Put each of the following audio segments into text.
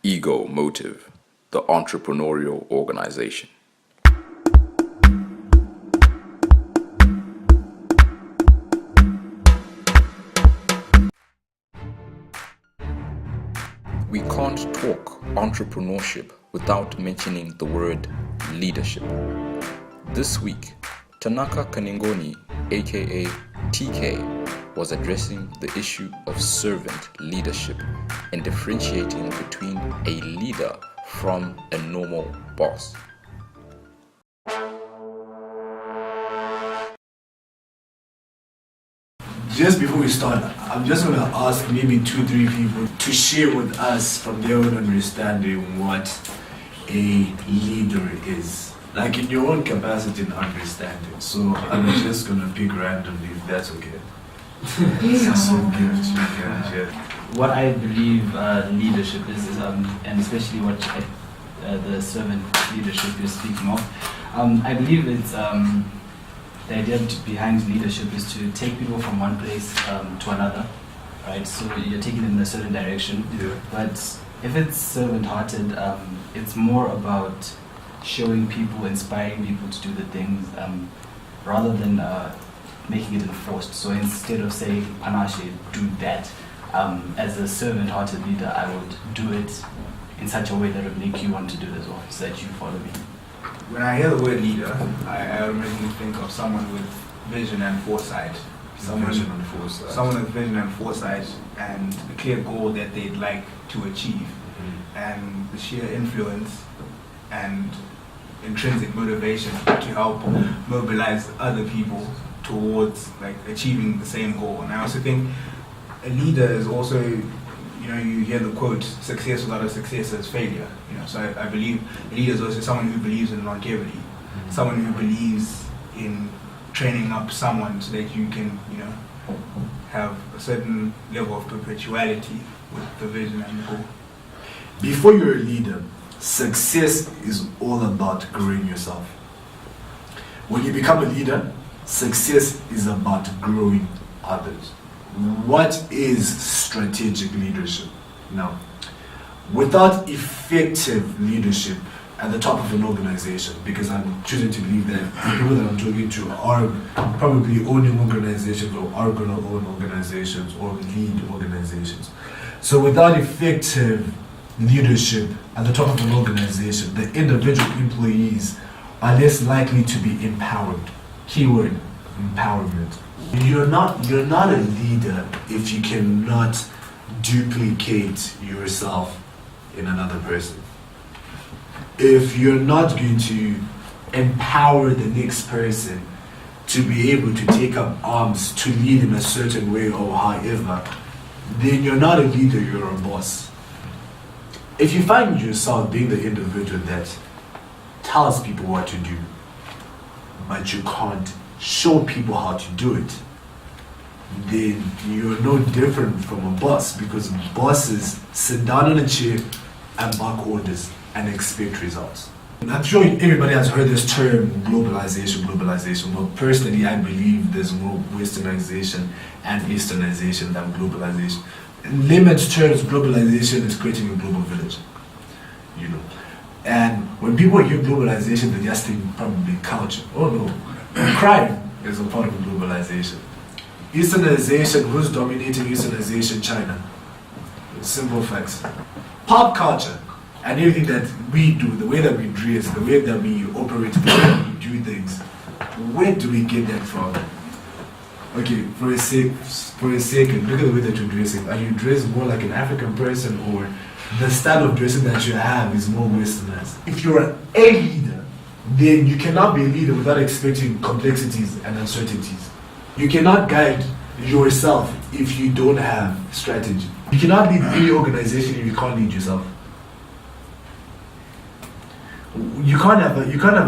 Ego Motive, the entrepreneurial organization. We can't talk entrepreneurship without mentioning the word leadership. This week, Tanaka Kanengoni, aka TK, was addressing the issue of servant leadership and differentiating between a leader from a normal boss. Just before we start, I'm just going to ask maybe 2-3 people to share with us from their own understanding what a leader is. Like in your own capacity and understanding. So I'm just going to pick randomly if that's okay. What I believe leadership is and especially what the servant leadership you're speaking of, I believe it's the idea behind leadership is to take people from one place to another, right? So you're taking them in a certain direction. Yeah. But if it's servant-hearted, it's more about showing people, inspiring people to do the things, rather than making it enforced. So instead of saying, Panache, do that, as a servant-hearted leader, I would do it in such a way that would make you want to do it as well, so that you follow me. When I hear the word leader, I automatically think of someone with vision and foresight. Someone with vision and foresight and a clear goal that they'd like to achieve. Mm-hmm. And the sheer influence and intrinsic motivation to help mobilize other people towards like achieving the same goal. And I also think a leader is also, you hear the quote, success without a success is failure. So I believe a leader is also someone who believes in longevity, mm-hmm. someone who believes in training up someone so that you can, have a certain level of perpetuality with the vision and the goal. Before you're a leader, success is all about growing yourself. When you become a leader, success is about growing others. What is strategic leadership? Now, without effective leadership at the top of an organization, because I'm choosing to believe that the people that I'm talking to are probably owning organizations or are going to own organizations or lead organizations. So without effective leadership at the top of an organization, the individual employees are less likely to be empowered. Keyword, empowerment. You're not a leader if you cannot duplicate yourself in another person. If you're not going to empower the next person to be able to take up arms to lead in a certain way or however, then you're not a leader, you're a boss. If you find yourself being the individual that tells people what to do, but you can't show people how to do it, then you're no different from a boss, because bosses sit down on a chair and bark orders and expect results. I'm sure everybody has heard this term globalization. Well, personally, I believe there's more westernization and easternization than globalization. In layman's terms, globalization is creating a global village. And when people hear globalization, they just think probably culture. Oh no, crime is a part of globalization. Easternization, who's dominating Easternization? China. Simple facts. Pop culture and everything that we do, the way that we dress, the way that we operate, the way that we do things, where do we get that from? Okay, for a second, look at the way that you're dressing. Are you dressed more like an African person, or the style of dressing that you have is more westernized? If you're a leader, then you cannot be a leader without expecting complexities and uncertainties. You cannot guide yourself if you don't have strategy. You cannot lead any organization if you can't lead yourself. You can't have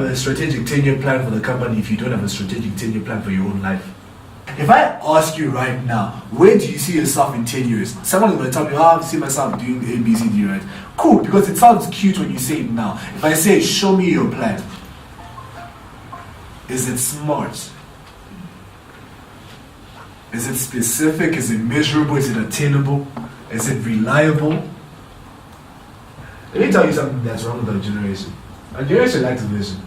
a strategic 10-year plan for the company if you don't have a strategic 10-year plan for your own life. If I ask you right now, where do you see yourself in 10 years? Someone is going to tell me, I see myself doing A, B, C, D, right? Cool, because it sounds cute when you say it now. If I say, show me your plan, is it smart? Is it specific? Is it measurable? Is it attainable? Is it reliable? Let me tell you something that's wrong with our generation. Our generation lacks vision.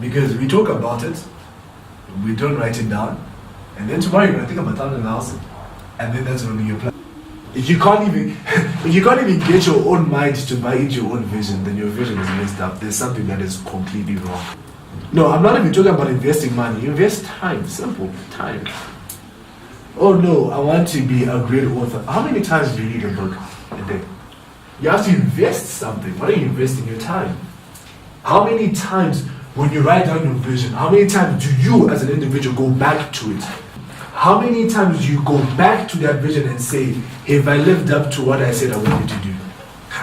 Because we talk about it, we don't write it down, and then tomorrow you're gonna think about something else, and then that's when you apply. If you can't even get your own mind to buy into your own vision, then your vision is messed up. There's something that is completely wrong. No, I'm not even talking about investing money. Invest time. Simple. Time. Oh no, I want to be a great author. How many times do you read a book a day? You have to invest something. Why are you investing your time? How many times when you write down your vision, how many times do you as an individual go back to it? How many times do you go back to that vision and say, have I lived up to what I said I wanted to do?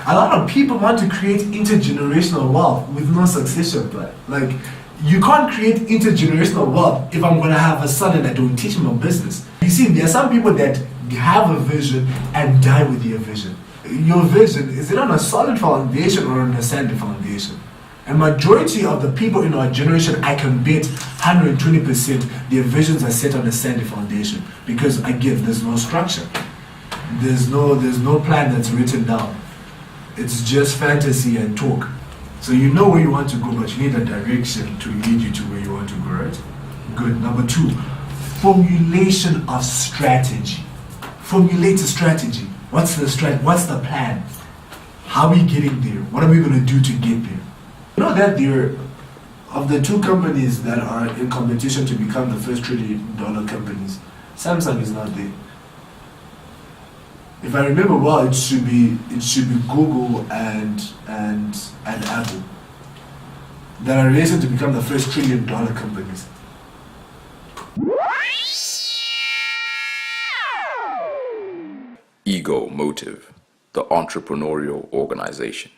A lot of people want to create intergenerational wealth with no succession plan. Like, you can't create intergenerational wealth if I'm going to have a son and I don't teach him a business. You see, there are some people that have a vision and die with their vision. Your vision, is it on a solid foundation or on a sandy foundation? And majority of the people in our generation, I can bet 120% their visions are set on a sandy foundation. Because again, there's no structure. There's no plan that's written down. It's just fantasy and talk. So you know where you want to go, but you need a direction to lead you to where you want to go, right? Good. Number 2, formulation of strategy. Formulate a strategy. What's the plan? How are we getting there? What are we going to do to get there? You know that of the 2 companies that are in competition to become the first $1 trillion companies, Samsung is not there. If I remember well, it should be Google and Apple that are racing to become the first $1 trillion companies. Ego Motive, the entrepreneurial organization.